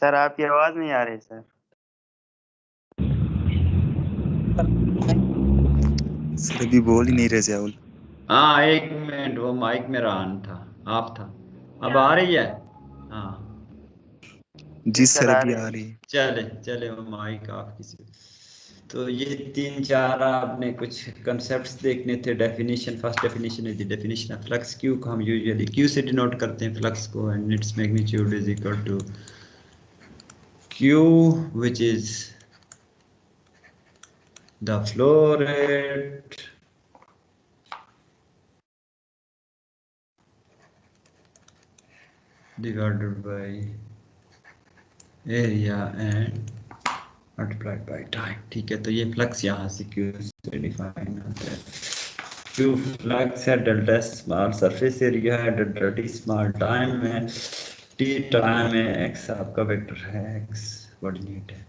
Sir आपकी आवाज नहीं आ रही सर। सर अभी बोल ही नहीं रहे ज़ियाउल। हाँ एक मिनट, वो माइक मेरा ऑन था, ऑफ था। अब आ रही है? हाँ जी सर आ अभी रही आ है। रही है। चले चले, वो माइक ऑफ किसी। तो ये 3-4 आपने कुछ कंसेप्ट्स देखने थे। Definition, first definition is the definition of flux Q को हम यूजुअली क्यू से डिनोट करते हैं फ्लक्स को, and its magnitude is equal to Q which is the flow rate divided by area and multiplied by time। ठीक है, तो ये फ्लक्स यहाँ से क्यू से डिफाइन होता है। क्यू फ्लक्स है, डेल्टा स्मॉल सरफेस एरिया है, डेल्टा टी स्मॉल टाइम है, टी टाइम है, एक्स आपका वेक्टर है, एक्स कोऑर्डिनेट है।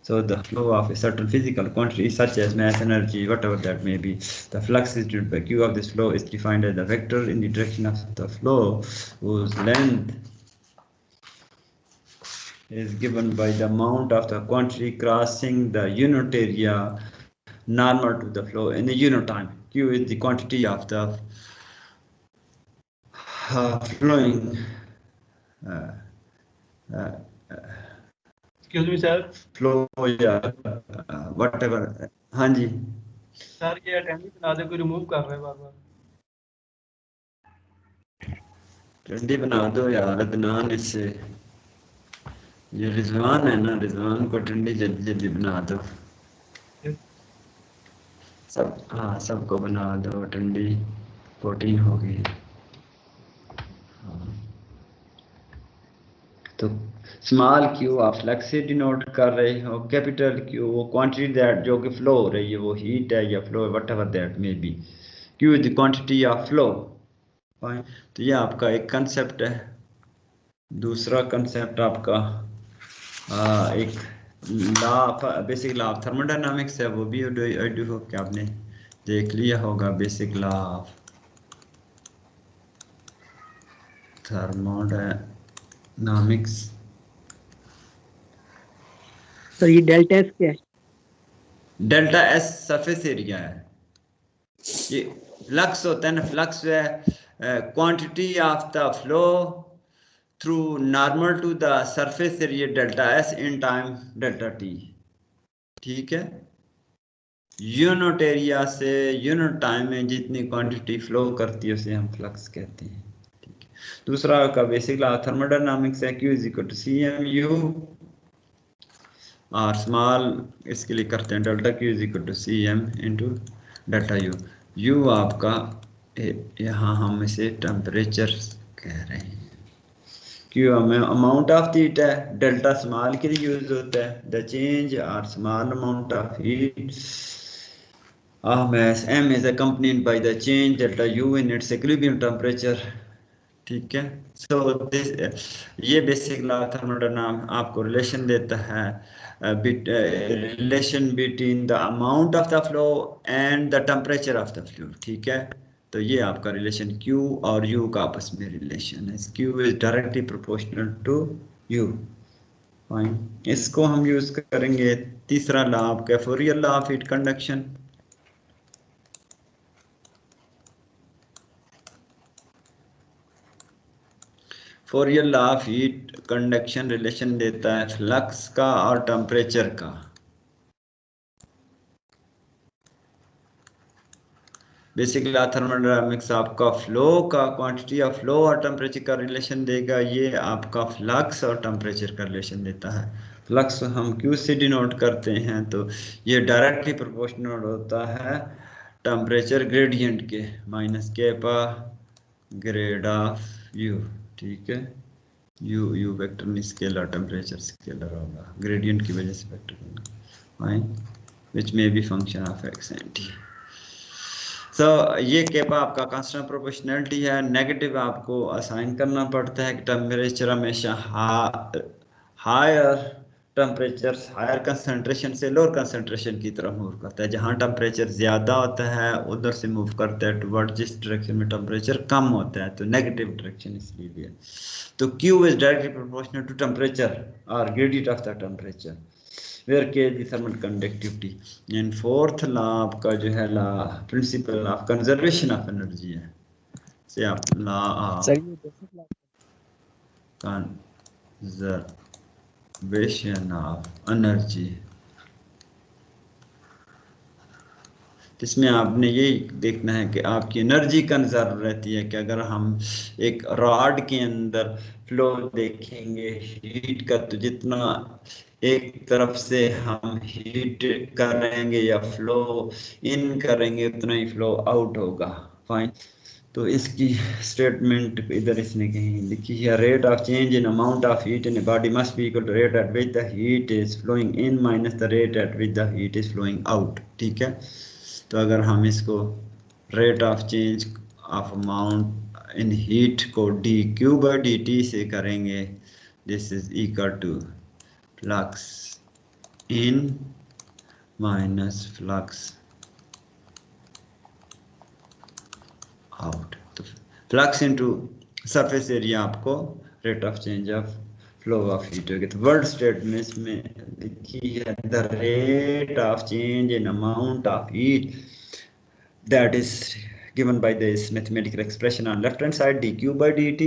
So the flow of a certain physical quantity such as mass, energy, whatever that may be, the flux is due by q of this flow is defined as the vector in the direction of the flow whose length is given by the amount of the quantity crossing the unit area normal to the flow in a unit time। q is the quantity of the flowing excuse me sir. Flow या whatever। हाँ जी sir ये attendance बना दे, कोई remove कर रहा है बार बार। ठंडी बना दो यार अदनान, इससे ये रिजवान है ना, रिजवान को ठंडी जल्दी जल्दी बना दो सब। हाँ सबको बना दो ठंडी, 14 हो गई। तो स्मॉल क्यू आप फ्लक्स से डिनोट कर रहे हो, कैपिटल क्यू वो क्वांटिटी दैट जो कि फ्लो हो रही है, वो हीट है या फ्लो है, what ever that may be. Q is the quantity of flow. तो ये आपका एक कंसेप्ट है। दूसरा कंसेप्ट आपका एक law, basic law of thermodynamics है, वो भी आई डू होप कि आपने देख लिया होगा। Basic law of thermodynamics. Sir ये डेल्टा एस क्या है? डेल्टा एस सरफेस एरिया है। ये फ्लक्स होता है ना, फ्लक्स है quantity of the flow through normal to the surface area delta S in time delta T. ठीक है, यूनिट एरिया से यूनिट टाइम में जितनी क्वांटिटी फ्लो करती है उसे हम फ्लक्स कहते हैं। ठीक है, दूसरा का बेसिक लॉ थर्मोडायनामिक्स है, Q is equal to C M U, और स्मॉल इसके लिए करते हैं delta Q is equal to C M into delta U. U आपका यहाँ हम इसे टेम्परेचर कह रहे हैं, क्यों हमें अमाउंट ऑफ हीट है, डेल्टा स्मॉल के लिए यूज होता है, द चेंज और small amount of heat mass m is accompanied by the change delta u in its equilibrium temperature। ठीक है, सो दिस ये बेसिक लॉ थर्मोडायनामिक्स आपको रिलेशन देता है, relation between the amount of the flow and the temperature of the fluid. ठीक है, तो ये आपका रिलेशन Q और U का आपस में रिलेशन है। Q is directly proportional to U। Fine, इसको हम यूज करेंगे। तीसरा लॉ आपका Fourier law of heat conduction. Fourier law of heat conduction relation देता है फ्लक्स का और टेम्परेचर का। बेसिक लॉ थर्मोडायनामिक्स आपका फ्लो का, क्वांटिटी ऑफ फ्लो और टेम्परेचर का रिलेशन देगा। ये आपका फ्लक्स और टेम्परेचर का रिलेशन देता है। फ्लक्स हम क्यू से डिनोट करते हैं, तो ये डायरेक्टली प्रोपोर्शनल होता है टेम्परेचर ग्रेडियंट के, minus kappa grad of U. ठीक है, यू वेक्टर में स्केलर, टेम्परेचर स्केलर होगा, ग्रेडियंट की वजह से वेक्टर होगा, फाइन, विच में be function of X and T. So ये केपा आपका कांस्टेंट प्रोपोर्शनैलिटी है। नेगेटिव आपको असाइन करना पड़ता है कि टेम्परेचर हमेशा हायर टेम्परेचर हायर कंसंट्रेशन से लोअर कंसंट्रेशन की तरफ मूव करता है। जहाँ टेम्परेचर ज़्यादा होता है उधर से मूव करता है टुवर्ड जिस डायरेक्शन में टेम्परेचर कम होता है, तो नेगेटिव डायरेक्शन इसलिए भी है। तो Q is directly proportional to temperature और gradient of the temperature where K the thermal conductivity. And fourth law आपका जो है law principle of conservation of energy है, से आप लॉ ऑफ सर ये basic law conservation of energy. इसमें आपने यही देखना है कि आपकी एनर्जी कंजर्व रहती है कि अगर हम एक रॉड के अंदर फ्लो देखेंगे हीट का, तो जितना एक तरफ से हम हीट करेंगे या फ्लो इन करेंगे उतना ही फ्लो आउट होगा। फाइन, तो इसकी स्टेटमेंट इधर इसने कहीं लिखी है, rate of change in amount of heat in a body must be equal to rate at which the heat is flowing in minus the rate at which the heat is flowing out. ठीक है, तो अगर हम इसको rate of change of amount in heat को dQ/dt से करेंगे, this is equal to flux in minus flux out. तो फ्लक्स इनटू सरफेस एरिया आपको rate of change of flow of heat होगी। तो वर्ड स्टेटमेंट इसमें लिखी है the rate of change in amount of heat that is given by this mathematical expression on left hand side, dQ/dt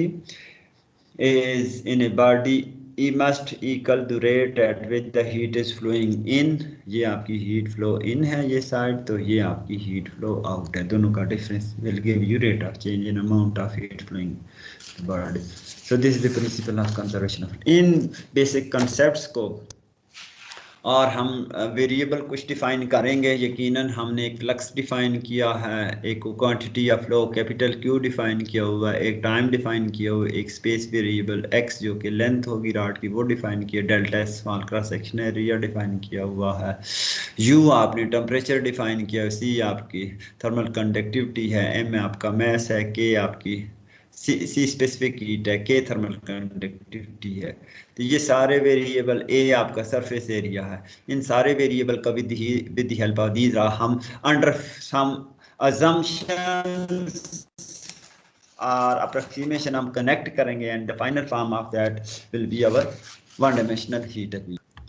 is in a body E must equal to rate at which the heat is flowing in। ये आपकी heat flow in है ये side, तो ये आपकी heat flow out है, दोनों का difference will give you rate of change in amount of heat flowing in the body। So this is the principle of conservation of। In basic concepts को और हम वेरिएबल कुछ डिफाइन करेंगे। यकीनन हमने एक फ्लक्स डिफाइन किया है, एक क्वांटिटी या फ्लो कैपिटल Q डिफाइन किया हुआ है, एक टाइम डिफाइन किया हुआ है, एक स्पेस वेरिएबल X जो कि लेंथ होगी रॉड की वो डिफाइन किया, delta small cross section area define किया हुआ है, U आपने टेम्परेचर डिफाइन किया, C आपकी थर्मल कंडक्टिविटी है, M आपका मैस है, K आपकी सी स्पेसिफिक हीट है, K थर्मल कंडक्टिविटी है। तो ये सारे वेरिएबल, A आपका सरफेस एरिया है, इन सारे वेरिएबल का with the help of these हम अंडर सम assumptions और अप्रोक्सीमेशन हम कनेक्ट करेंगे and the final form of that will be hour one dimensional heat equation.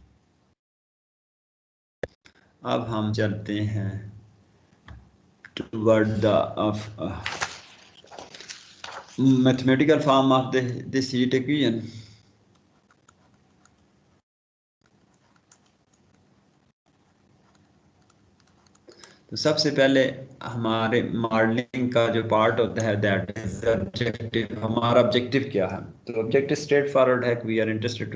अब हम चलते हैं toward the mathematical form of this heat equation। तो सबसे पहले हमारे मॉडलिंग का जो पार्ट होता है दैट इज ऑब्जेक्टिव। हमारा ऑब्जेक्टिव क्या है? तो ऑब्जेक्टिव स्ट्रेट फॉरवर्ड है, we are interested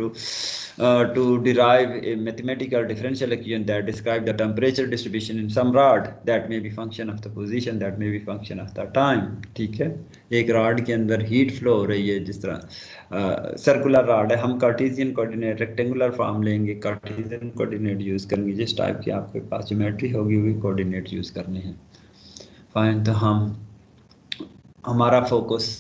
to derive a mathematical differential equation that describe the temperature distribution in some rod that may be function of the position, that may be function of the time। ठीक है, एक rod के अंदर heat flow हो रही है, जिस तरह सर्कुलर रॉड है, हम कार्टेशियन कोऑर्डिनेट रेक्टेंगुलर फॉर्म लेंगे, कार्टेशियन कोऑर्डिनेट यूज़ करेंगे, जिस टाइप की आपके पास ज्योमेट्री होगी वही कोऑर्डिनेट यूज़ करने हैं। फाइन, तो हमारा फोकस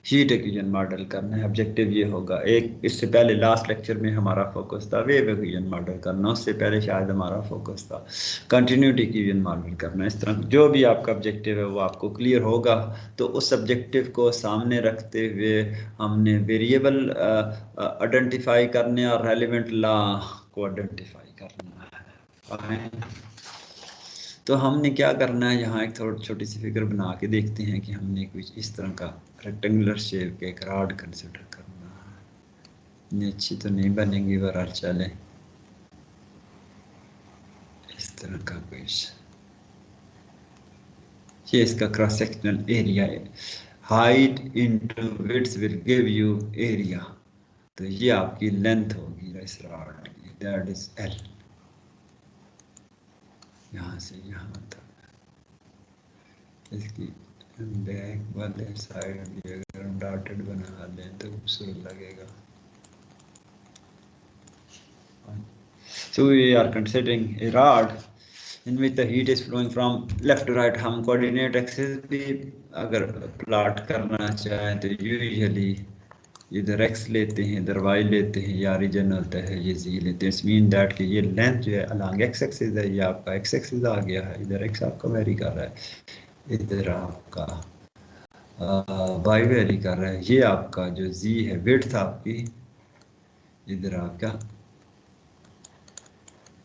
हीट इक्वेशन मॉडल करना है, ऑब्जेक्टिव ये होगा। एक इससे पहले लास्ट लेक्चर में हमारा फोकस था वेव इक्वेशन मॉडल करना, उससे पहले शायद हमारा फोकस था कंटिन्यूटी इक्वेशन मॉडल करना। इस तरह जो भी आपका ऑब्जेक्टिव है वो आपको क्लियर होगा। तो उस ऑब्जेक्टिव को सामने रखते हुए हमने वेरिएबल आइडेंटिफाई करने और रेलिवेंट लॉ को आइडेंटिफाई करना है। तो हमने क्या करना है, यहाँ एक थोड़ी छोटी सी फिगर बना के देखते हैं कि हमने कुछ इस तरह का रेक्टेंगुलर शेप के एक रॉड कंसिडर करना है। ये अच्छी तो नहीं बनेगी बहरहाल, चले इस तरह का कुछ, ये इसका क्रॉस सेक्शनल एरिया है, height into width will give you area. तो ये आपकी लेंथ होगी इस रॉड की, दैट इज L, यहाँ से यहाँ तक। इसकी बैक वाले साइड भी अगर हम डॉटेड बना लें तो खूबसूरत लगेगा। So we are considering a rod in which the heat is flowing from left to right। हम कोऑर्डिनेट एक्सिस भी अगर प्लॉट करना चाहें तो यूजुअली इधर एक्स लेते हैं, इधर वाई लेते हैं, या रीजन होता है ये जी लेते हैं। इट्स मीन दैट कि ये लेंथ जो है अलॉन्ग एक्स एक्सिस है, ये आपका एक्स एक्सिस आ गया है, इधर एक्स आपका वेरी कर रहा है, इधर आपका वाई वेरी कर रहा है, ये आपका जो जी है विड्थ आपकी, इधर आपका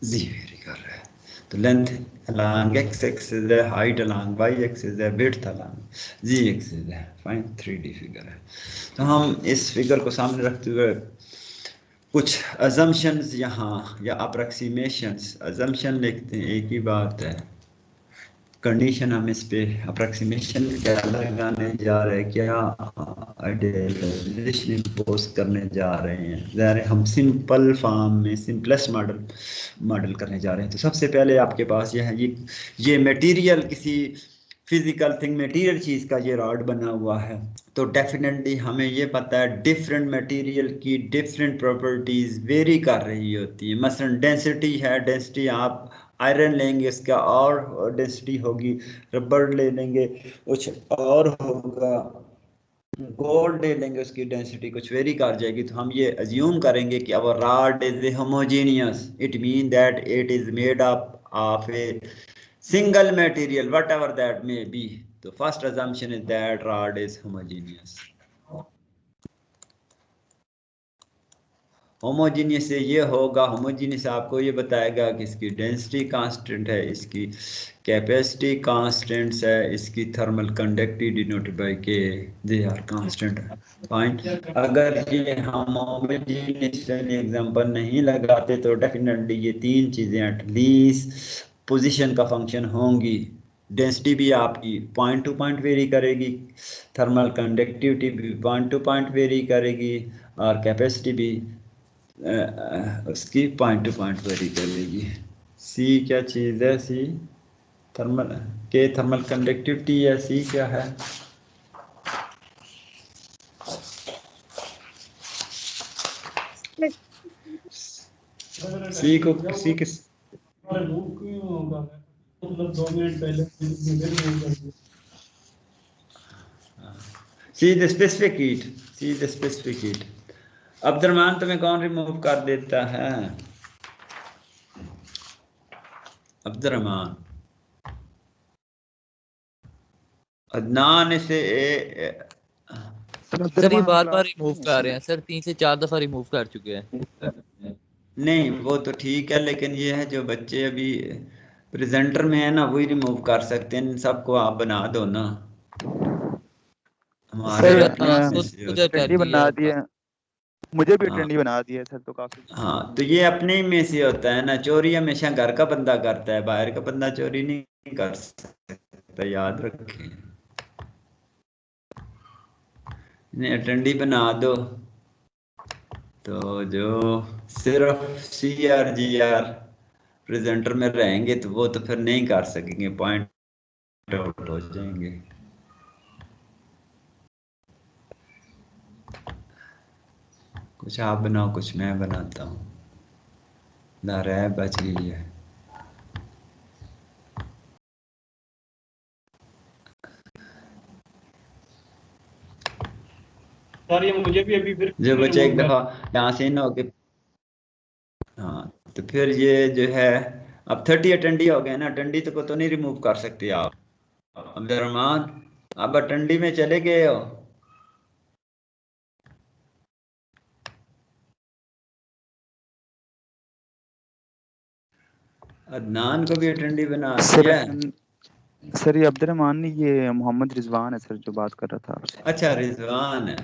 जी वेरी कर रहा है। तो लेंथ अलॉन्ग एक्स एक्सिस है, हाइट अलॉन्ग वाई एक्सिस है, विड्थ अलॉन्ग जी एक्सिस है। फाइन 3D फिगर है। तो हम इस फिगर को सामने रखते हुए कुछ अजम्पशंस यहाँ या अप्रॉक्सीमेशंस, अजम्पशन लिखते हैं एक ही बात है, कंडीशन हम इस पे अप्रॉक्सीमेशन क्या लगाने जा रहे हैं, क्या आइडियलाइजेशन इम्पोज करने जा रहे हैं, ज़ाहिर है हम सिंपल फॉर्म में सिंपलेस्ट मॉडल करने जा रहे हैं। तो सबसे पहले आपके पास यह है, ये मटेरियल किसी फिजिकल थिंग मटेरियल चीज़ का ये रॉड बना हुआ है, तो डेफिनेटली हमें ये पता है डिफरेंट मटेरियल की डिफरेंट प्रॉपर्टीज़ वेरी कर रही होती है। मसलन डेंसिटी है, डेंसिटी आप आयरन लेंगे इसका और डेंसिटी होगी, रबर ले लेंगे कुछ और होगा, गोल्ड ले लेंगे उसकी डेंसिटी कुछ वेरी कर जाएगी। तो हम ये अज्यूम करेंगे कि our rod is homogeneous, it mean that it is made up of a single material whatever that may be. The first assumption is that rod is homogeneous. Homogeneous से ये होगा, होमोजीनियस आपको ये बताएगा कि इसकी डेंसिटी कांस्टेंट है, इसकी कैपेसिटी कांस्टेंट्स है, इसकी थर्मल कंडक्टिविटी डिनोटेड बाय के, दे आर कांस्टेंट। फाइन। अगर ये हम होमोजीनियस एग्जांपल नहीं लगाते तो डेफिनेटली ये तीन चीज़ें एटलीस्ट पोजीशन का फंक्शन होंगी। डेंसिटी भी आपकी पॉइंट टू पॉइंट वेरी करेगी, थर्मल कंडक्टिविटी भी पॉइंट टू पॉइंट वेरी करेगी, और कैपेसिटी भी उसकी पॉइंट टू पॉइंट वेरी करेगी। सी क्या चीज़ है, सी थर्मल के थर्मल कंडक्टिविटी है, सी क्या है, सी को सी किस रिमूव क्यों होगा, मतलब 2 मिनट पहले रिमूव कर दिया। See the specific heat, see the specific heat. Abdurrahman तुम्हें कौन रिमूव कर देता है? अब्दुर्रहमान, अदनान से सर ये बार बार रिमूव कर रहे हैं सर, 3 से 4 दफा रिमूव कर चुके हैं। नहीं वो तो ठीक है, लेकिन ये है जो बच्चे अभी प्रेजेंटर में है ना वही रिमूव कर सकते हैं, इन सबको आप बना दो ना, हमारे सर अपने आपको में से मुझे होता है। अटेंडी बना दिए, मुझे भी हाँ अटेंडी बना दिया सर, तो काफी। हाँ, तो ये अपने ही में से होता है ना, चोरी हमेशा घर का बंदा करता है, बाहर का बंदा चोरी नहीं कर सकता, याद रखें। इन्हें अटेंडी बना दो, तो जो सिर्फ CR GR प्रेजेंटर में रहेंगे तो वो तो फिर नहीं कर सकेंगे, पॉइंट आउट हो जाएंगे। कुछ आप बनाओ, कुछ मैं बनाता हूँ, ना रह बच गई है। सर ये मुझे भी अभी फिर जो बच्चे एक रिमूव दफा कर। यहाँ से इन होके, हाँ तो फिर ये जो है अब 30 अटेंडी हो गए ना, अटेंडी तो नहीं रिमूव कर सकते आप। अब्दुर्रहमान आप अटेंडी में चले गए हो, अदनान को भी अटेंडी बना सर दिया। सर ये अब्दुर्रहमान नहीं, ये मोहम्मद रिजवान है सर जो बात कर रहा था आपसे। अच्छा रिजवान है,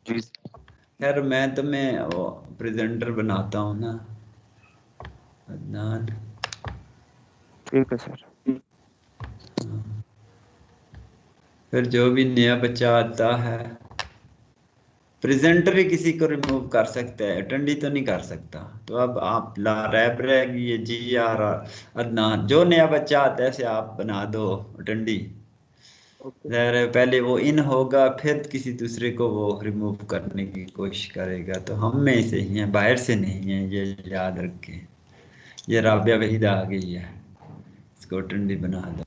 जी खैर मैं तुम्हें वो प्रेजेंटर बनाता हूँ ना अदनान। ठीक है सर। फिर जो भी नया बच्चा आता है प्रेजेंटर ही किसी को रिमूव कर सकता है, अटेंडी तो नहीं कर सकता। तो अब आप ला रैप रहेगी ये GR अदनान, जो नया बच्चा आता है से आप बना दो अटेंडी। Okay sir. ज़ाहिर है पहले वो इन होगा, फिर किसी दूसरे को वो रिमूव करने की कोशिश करेगा, तो हम में से ही हैं, बाहर से नहीं है, ये याद रखें। ये राबिया वहीदा आ गई है, इसको अटेंडी बना दो।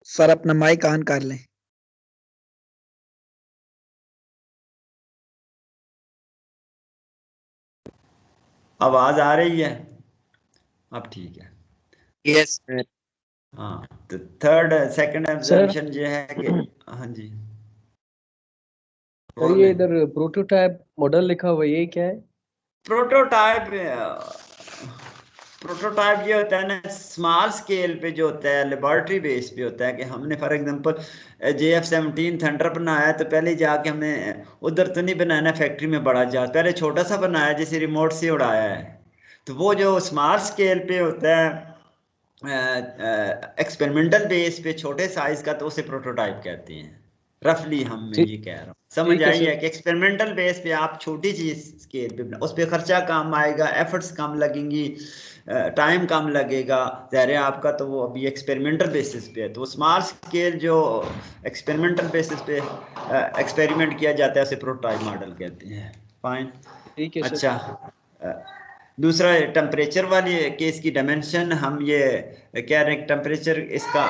सर अपना माइक ऑन कर लें। आवाज आ रही है? अब ठीक है। Yes sir. हाँ, तो थर्ड सेकंड एग्जाम्पशन ये है कि हाँ जी सर ये इधर प्रोटोटाइप मॉडल लिखा हुआ है, ये क्या है? प्रोटोटाइप प्रोटोटाइप ये होता है ना, स्मॉल स्केल पे जो होता है, लेबोरेटरी बेस पे होता है कि हमने फॉर एग्जांपल JF-17 थंडर बनाया है, तो पहले जाके हमने उधर तो नहीं बनाया फैक्ट्री में बड़ा जहाज, पहले छोटा सा बनाया जैसे रिमोट से उड़ाया है। तो वो जो स्मॉल स्केल पे होता है एक्सपेरिमेंटल बेस पे छोटे साइज का, तो उसे प्रोटोटाइप कहते हैं। रफली हम मैं ये कह रहा हूँ, समझ आई है कि एक्सपेरिमेंटल बेस पे आप छोटी चीज स्केल पे उस पर खर्चा कम आएगा, एफर्ट्स कम लगेंगी, टाइम कम लगेगा, ज़ाहिर है आपका। तो वो अभी एक्सपेरिमेंटल बेसिस पे है। तो स्मॉल स्केल जो एक्सपेरिमेंटल बेसिस पे एक्सपेरिमेंट किया जाता है उसे प्रोटोटाइप मॉडल कहते हैं। फाइन, ठीक है। अच्छा, दूसरा टेम्परेचर वाली केस की डायमेंशन हम ये कह रहे हैं, टेम्परेचर इसका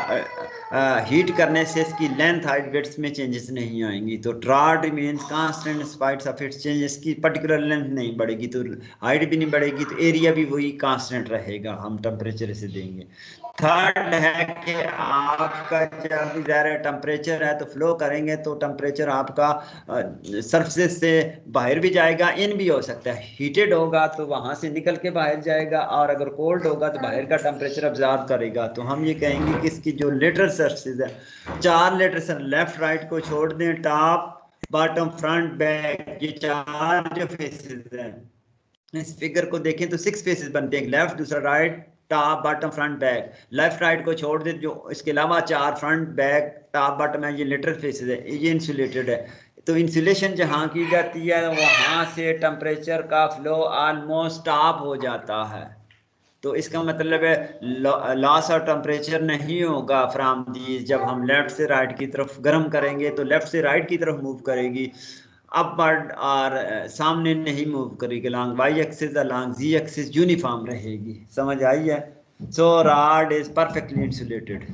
हीट करने से इसकी लेंथ हाइट विड्थ में चेंजेस नहीं आएंगी। तो rod remains constant spite of its change, इसकी पर्टिकुलर लेंथ नहीं बढ़ेगी, तो हाइट भी नहीं बढ़ेगी, तो एरिया भी वही कांस्टेंट रहेगा, हम टेम्परेचर इसे देंगे। थर्ड है कि आपका जब ज़्यादा टेम्परेचर है तो फ्लो करेंगे तो टेम्परेचर आपका सरफेस से बाहर भी जाएगा, इन भी हो सकता है। हीटेड होगा तो वहाँ से निकल के बाहर जाएगा, और अगर कोल्ड होगा तो बाहर का टेम्परेचर ऑब्जर्व करेगा। तो हम ये कहेंगे कि इसकी जो लेटरल सरफेस है, 4 लेटरल लेफ्ट राइट को छोड़ दें, टॉप बॉटम फ्रंट बैक, ये 4 जो फेसेस हैं, इस फिगर को देखें तो 6 फेसेस बनते हैं, लेफ्ट, दूसरा right, top bottom front back. Left right को छोड़ दे, जो इसके अलावा 4 फ्रंट बैक टॉप बॉटम है, ये लेटरल फेसेस है, ये इंसुलेटेड है। तो इंसुलेशन जहाँ की जाती है वहाँ से टेम्परेचर का फ्लो ऑलमोस्ट स्टॉप हो जाता है। तो इसका मतलब है लॉस ऑफ टेम्परेचर नहीं होगा फ्रॉम दीज। जब हम लेफ्ट से राइट की तरफ गर्म करेंगे तो लेफ्ट से राइट की तरफ मूव करेगी, अपवर्ड और सामने नहीं मूव करेगी, along Y axis along Z axis uniform रहेगी। समझ आई है? So rod is perfectly insulated.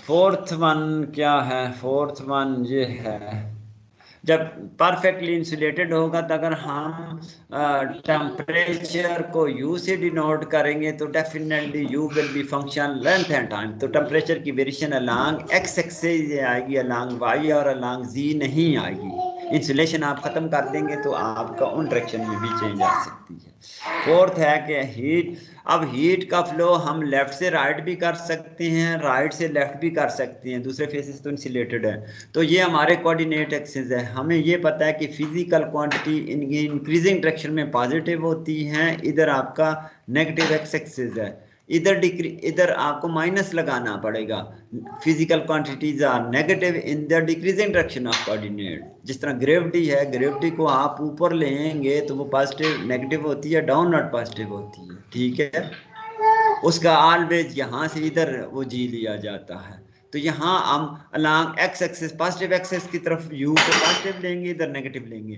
Fourth one क्या है? फोर्थ वन ये है, जब परफेक्टली इंसुलेटेड होगा तो अगर हम टेम्परेचर को यू से डिनोट करेंगे तो definitely you will be function length and time. तो टेम्परेचर की वेरिएशन अलोंग एक्स एक्सिस आएगी, अलोंग वाई और अलोंग जी नहीं आएगी। इंसुलेशन आप ख़त्म कर देंगे तो आपका उन डायरेक्शन में भी चेंज आ सकती है। फोर्थ है कि हीट, अब हीट का फ्लो हम लेफ्ट से राइट भी कर सकते हैं, राइट से लेफ्ट भी कर सकते हैं, दूसरे फेसेस तो इंसुलेटेड है। तो ये हमारे कोऑर्डिनेट एक्सिस है। हमें ये पता है कि फिजिकल क्वांटिटी इनकी इंक्रीजिंग डायरेक्शन में पॉजिटिव होती हैं, इधर आपका नेगेटिव एक्स एक्सिस है, इधर आपको माइनस लगाना पड़ेगा। Physical quantities are negative in the decreasing direction of coordinate. जिस तरह ग्रेविटी है, ग्रेविटी को आप ऊपर लेंगे तो वो पॉजिटिव नेगेटिव होती है, डाउनवर्ड पॉजिटिव होती है, ठीक है। उसका ऑलवेज यहाँ से इधर वो जी लिया जाता है। तो यहाँ हम along x axis positive axis की तरफ यू को पॉजिटिव लेंगे, इधर नेगेटिव लेंगे।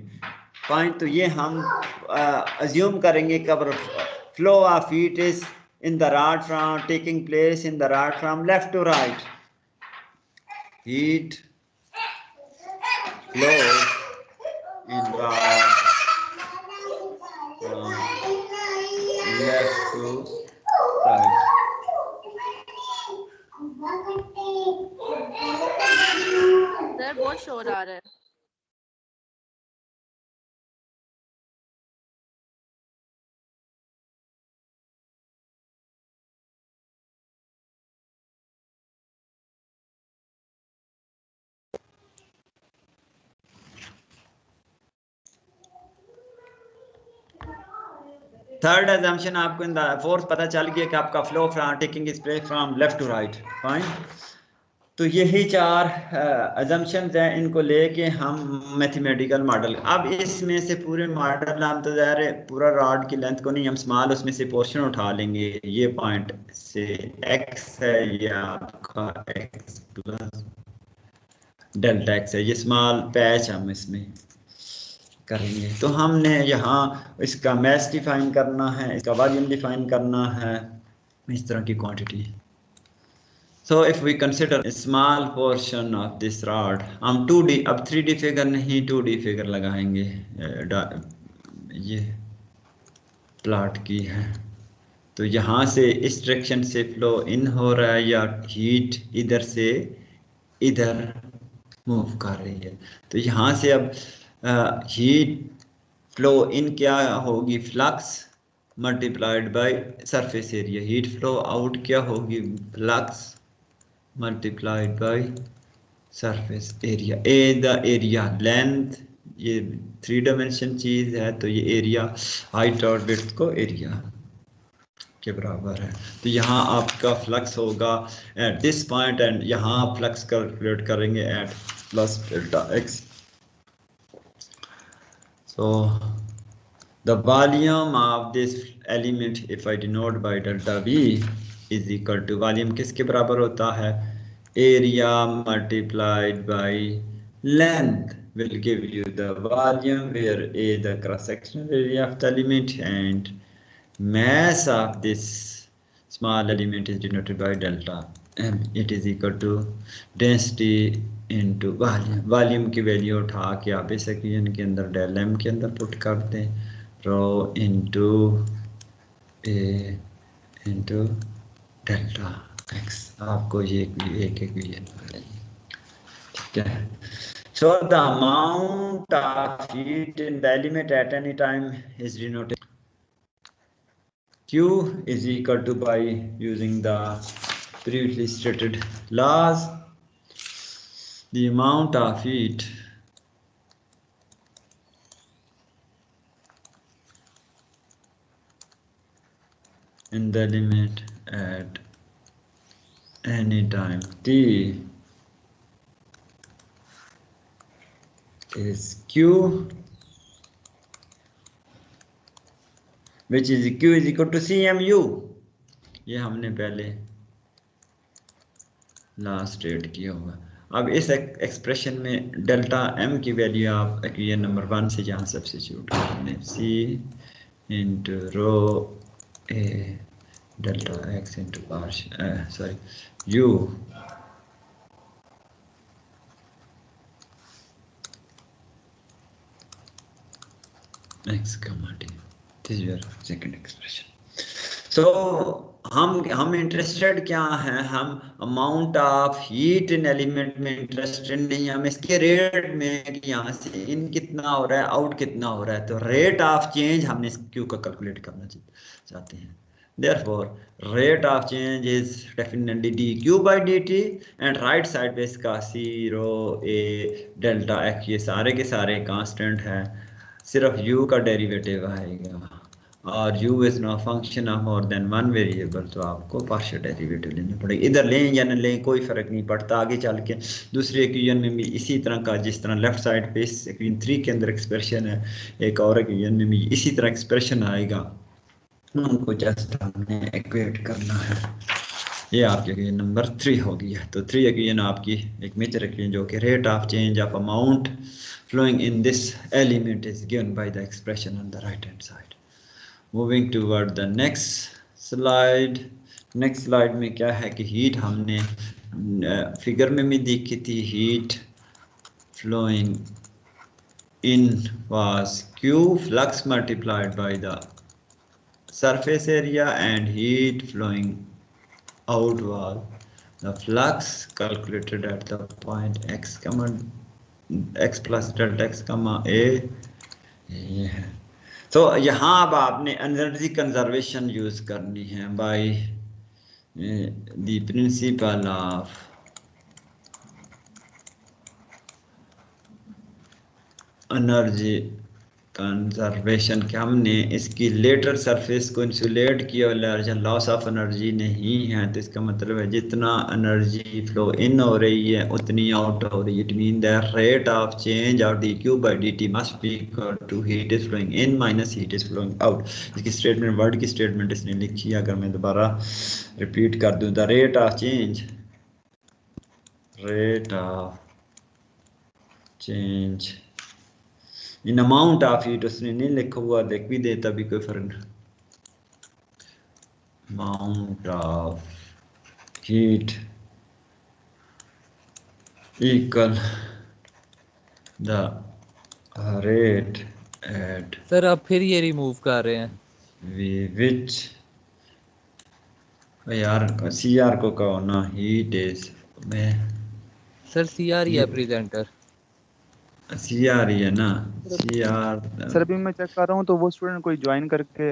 पॉइंट तो ये हम अज्यूम करेंगे कब flow of heat is in the rod from taking place in the rod from left to right. Heat flows in rod from left to right. Sir बहुत शोर आ रहा है। थर्ड assumption आपको इन द फोर्थ पता चल गया कि आपका flow from taking is place from left to right. Fine, तो यही 4 assumptions हैं, इनको लेके हम मैथमेटिकल मॉडल। अब इसमें से पूरे मॉडल हम तो ज़ाहिर है पूरा रॉड की लेंथ को नहीं, हम स्मॉल उसमें से पोर्शन उठा लेंगे। ये पॉइंट से x है, ये आपका x प्लस डेल्टा एक्स है, ये स्मॉल पैच हम इसमें करेंगे। तो हमने यहाँ इसका मैस डिफाइन करना है, इसका वॉल्यूम डिफाइन करना है, इस तरह की quantity. So if we consider a small portion of this rod, हम 2D, अब 3D फिगर नहीं 2D फिगर लगाएंगे, ये प्लॉट की है। तो यहाँ से इस डायरेक्शन से फ्लो इन हो रहा है या हीट इधर से इधर मूव कर रही है। तो यहाँ से अब हीट फ्लो इन क्या होगी, flux multiplied by surface area. Heat flow out क्या होगी, flux multiplied by surface area. A the area length, ये 3 डायमेंशन चीज है, तो ये एरिया हाइट और विड्थ को एरिया के बराबर है। तो यहाँ आपका फ्लक्स होगा एट दिस पॉइंट, एंड यहाँ आप फ्लक्स कैलकुलेट करेंगे at plus delta X. So the volume of this element if I denote by delta V is equal to, volume किसके बराबर होता है, area multiplied by length will give you the volume, where A the cross sectional area of the element and mass of this small element is denoted by delta m. It is equal to density into volume. volume की value उठा के आप इस equation के अंदर del M के अंदर put कर दें, रो इंटू ए इंटू डेल्टा एक्स, आपको ये एक इक्वेशन मिलेगी। ठीक है। So the amount of heat in the element at any time is denoted Q is equal to, by using the previously stated laws, the amount of heat in the element at any time T is Q, which is Q is equal to CMU। ये हमने पहले last state किया होगा। अब इस expression में delta M की value आप इक्वेशन नंबर 1 से यहाँ सब्स्टिट्यूट कर लें, C into rho A delta X into partial U x comma t. This is your second expression. So हम इंटरेस्टेड क्या हैं, हम amount of heat in element में इंटरेस्टेड नहीं, हम इसके रेट में कि यहाँ से इन कितना हो रहा है आउट कितना हो रहा है। तो रेट ऑफ चेंज हमने इस क्यू का कैलकुलेट करना चाहते हैं। Therefore, rate of change is definitely dq by dt, and right side पे इसका c rho a delta x ये सारे के सारे कांस्टेंट है, सिर्फ u का डेरिवेटिव आएगा, और u is no function of more than one variable, तो आपको पार्शियल डेरिवेटिव लेना पड़ेगा। इधर लें या न लें कोई फर्क नहीं पड़ता। आगे चल के दूसरे इक्वेशन में भी इसी तरह का, जिस तरह लेफ्ट साइड पे इस इक्वेशन 3 के अंदर एक्सप्रेशन है, एक और इक्वेशन में भी इसी तरह एक्सप्रेशन आएगा, उनको जस्ट हमने इक्वेट करना है। ये आपकी इक्वेशन नंबर 3 हो गई है। तो 3 इक्वेशन आपकी एक मेजर इक्वेशन जो कि rate of change of amount flowing in this element is given by the expression on the right hand side. Moving toward the next slide. Next slide में क्या है कि हीट हमने फिगर में भी देखी थी, heat flowing in was Q flux multiplied by the surface area, and heat flowing out was the flux calculated at the point x comma x plus delta x comma a, ये है। तो यहाँ अब आपने एनर्जी कंजर्वेशन यूज करनी है by the principle of energy conservation के हमने इसकी लेटर सरफेस को इंसुलेट किया, लॉस ऑफ एनर्जी नहीं है। तो इसका मतलब है जितना एनर्जी फ्लो इन हो रही है उतनी आउट हो रही है। It mean the rate of change of D Q by D T must be equal to heat is flowing in minus heat is flowing out. इसकी स्टेटमेंट, वर्ड की statement इसने लिखी है। अगर मैं दोबारा रिपीट कर दूं, the rate of change, rate of change in amount of heat, उसने नहीं लिखा हुआ, लिख भी देता भी कोई फर्क नहीं। Amount of heat equal the rate at sir अब फिर ये रिमूव कर रहे हैं। विच यार सीआर को कहो ना, हीट इज में सर सीआर ही है प्रेजेंटर। सीआर ही है ना, सीआर सर अभी मैं चेक कर रहा हूँ तो वो स्टूडेंट कोई ज्वाइन करके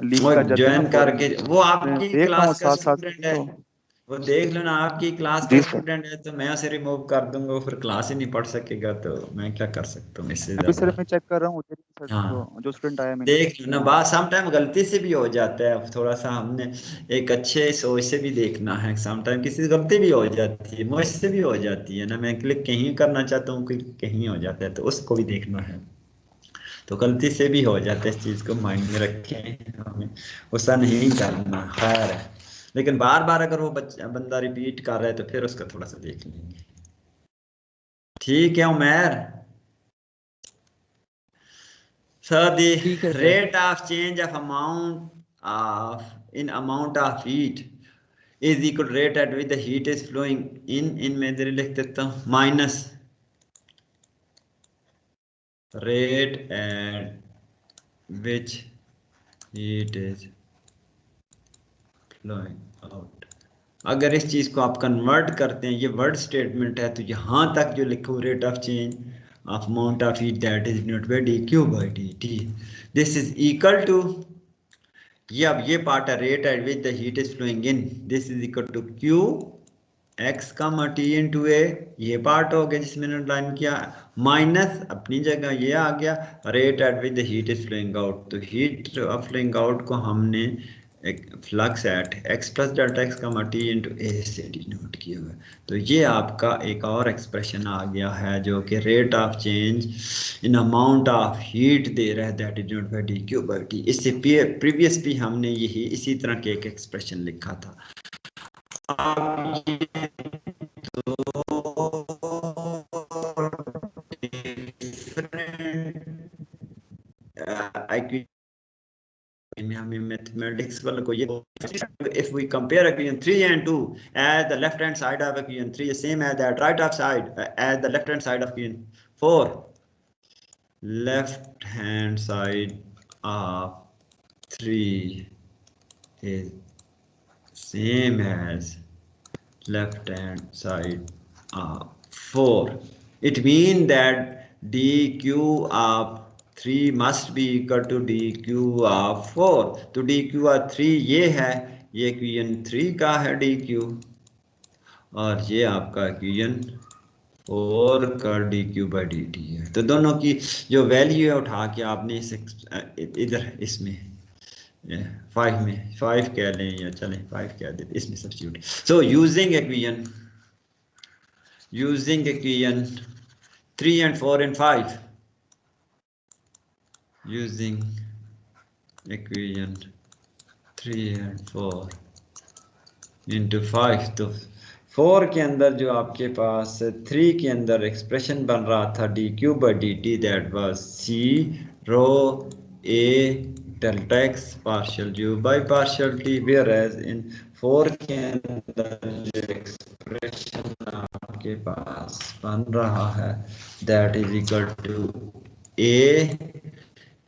लीव वो कर जाता है ज्वाइन ना, करके, वो मैं आपकी देख रहा हूँ क्लास का साथ साथ स्टूडेंट है, तो। वो देख लो ना, आपकी क्लास जी का सर, स्टूडेंट है तो मैं उसे रिमूव कर दूंगा, वो फिर क्लास ही नहीं पढ़ सकेगा, तो मैं क्या कर सकता हूँ इससे अभी सर ज्यादा। मैं चेक कर रहा हूँ सर, हाँ जो स्टूडेंट आया मैंने देख लो ना, बात सम टाइम गलती से भी हो जाता है, थोड़ा सा हमने एक अच्छे सोच से भी देखना है, सम टाइम किसी से गलती भी हो जाती है, मुझसे भी हो जाती है ना, मैं क्लिक कहीं करना चाहता हूँ क्लिक कहीं हो जाता है, तो उसको भी देखना है, तो गलती से भी हो जाता है, इस चीज को माइंड में रखें, हमें गुस्सा नहीं करना, खैर है। लेकिन बार बार अगर वो बच्चा बंदा रिपीट कर रहा है तो फिर उसका थोड़ा सा देख लेंगे। ठीक है उमैर। So ठीक the है sir. rate of change of amount of in amount of heat is equal to rate at which the heat is flowing in मैं इधर लिख देता हूँ minus rate at which heat is flowing out। अगर इस चीज को आप कन्वर्ट करते हैं, ये वर्ड स्टेटमेंट है, तो यहां तक जो लिखो rate of change of amount of heat that is denoted by D Q by D T, this is equal to, ये अब ये पार्ट है, rate at which the heat is flowing in, this is equal to Q X का T into A, ये part हो गया जिसमें line किया, माइनस अपनी जगह ये आ गया rate at which the heat is flowing out, तो हीट ऑफ फ्लोइंग आउट को हमने एक flux at X plus delta X का टी इंटू ए से डिनोट किया हुआ है। तो ये आपका एक और एक्सप्रेशन आ गया है जो कि rate of change in amount of heat दे रहा है, that is denoted by D Q by T. इससे प्रीवियस भी हमने यही इसी तरह के एक एक्सप्रेशन लिखा था। अब ये mathematics वाले को ये, if we compare equation 3 and 2 as the left hand side of equation 3 is same as that right of side as the left hand side of equation 4, left hand side of 3 is same as left hand side of 4, it means that dq of 3 must be equal to dq of 4, तो dq of 3 ये है, ये equation 3 का है dq, और ये आपका equation 4 का dq by dt है। तो दोनों की जो वैल्यू है उठा के आपने इधर इसमें 5 में 5 कह लें या चलें 5 कह देते, इसमें substitute. So using equation 3 and 4 and 5, using equation 3 and 4 into 5, तो 4 के अंदर जो आपके पास 3 के अंदर एक्सप्रेशन बन रहा था D Q by D T, that was C rho A delta X partial U by partial T, where as in 4 के अंदर जो एक्सप्रेशन आपके पास बन रहा है दैट इज इक्वल टू ए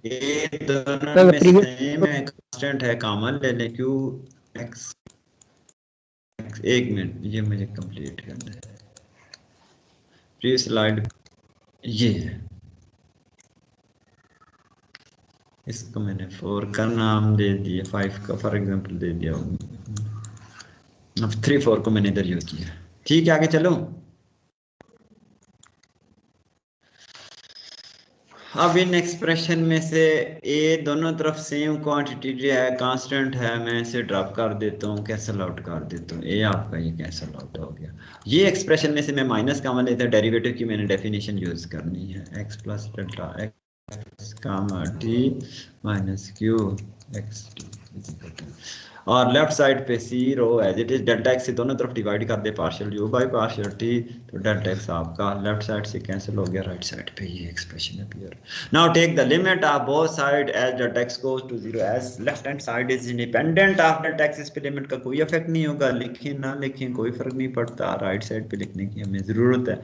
दोनों में सेम है, कांस्टेंट है, कॉमन ले लें क्यू एक्स। एक मिनट ये मुझे कंप्लीट करना है, प्रीवियस स्लाइड ये है, इसको मैंने 4 का नाम दे दिया, 5 का फॉर एग्जांपल दे दिया, अब 3 4 को मैंने इधर यूज किया। ठीक है आगे चलो। अब इन एक्सप्रेशन में से ए दोनों तरफ सेम क्वांटिटी है, कांस्टेंट है, मैं इसे ड्रॉप कर देता हूँ, कैंसल आउट कर देता हूँ, ए आपका ये कैंसल आउट हो गया। ये एक्सप्रेशन में से मैं माइनस कॉमन लेता हूँ, डेरिवेटिव की मैंने डेफिनेशन यूज करनी है, X plus delta X comma T minus Q X T. और लेफ्ट साइड पे C rho as it is, delta X से दोनों तरफ डिवाइड कर दे partial U by partial T, तो डेल्टा एक्स आपका लेफ्ट साइड से कैंसिल हो गया, राइट साइड पे ये expression appear. Now take the limit of both side as delta X goes to zero, as left hand side is independent of delta x, इस पे limit का कोई इफेक्ट नहीं होगा, लिखें ना लिखें कोई फर्क नहीं पड़ता, राइट साइड पे लिखने की हमें जरूरत है।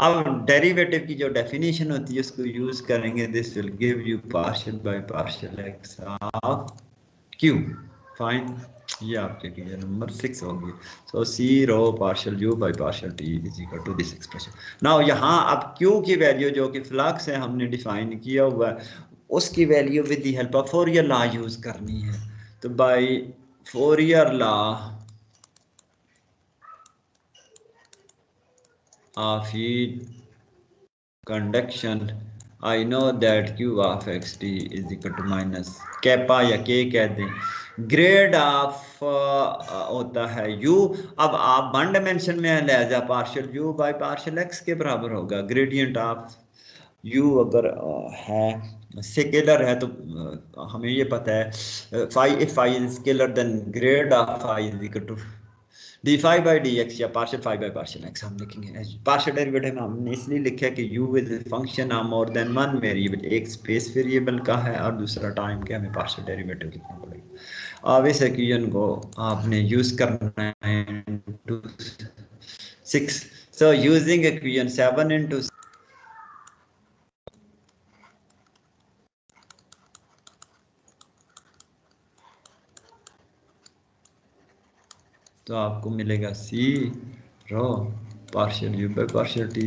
अब डेरिवेटिव की जो डेफिनेशन होती है उसको यूज करेंगे, this will give you partial by partial X of Q, fine, ये आपके क्लियर नंबर 6 होगी। So C rho partial U by partial T is equal to this expression. Now यहाँ अब क्यू की वैल्यू जो कि फ्लक्स है हमने डिफाइन किया हुआ है, उसकी value with the help of Fourier law use करनी है। तो by Fourier law of heat conduction I know that Q of xt is equal to minus kappa या के कह दें, ग्रेड ऑफ होता है U। अब आप वन डायमेंशन में लिहाजा partial U by partial x के बराबर होगा। ग्रेडियंट ऑफ U अगर है स्केलर है तो हमें ये पता है phi, if phi is scalar then grad of phi is equal to D phi by D X या partial phi by partial X हम लिखेंगे। पार्शियल डेरिवेटिव में हमने इसलिए लिखा है कि you is function of more than one variable, एक स्पेस वेरिएबल का है और दूसरा टाइम के, हमें पार्शियल डेरिवेटिव लिखना पड़ेगा। अब इस इक्वेशन को आपने यूज करना है 6, सो यूजिंग इक्वेशन 7 into तो आपको मिलेगा C rho partial U by partial T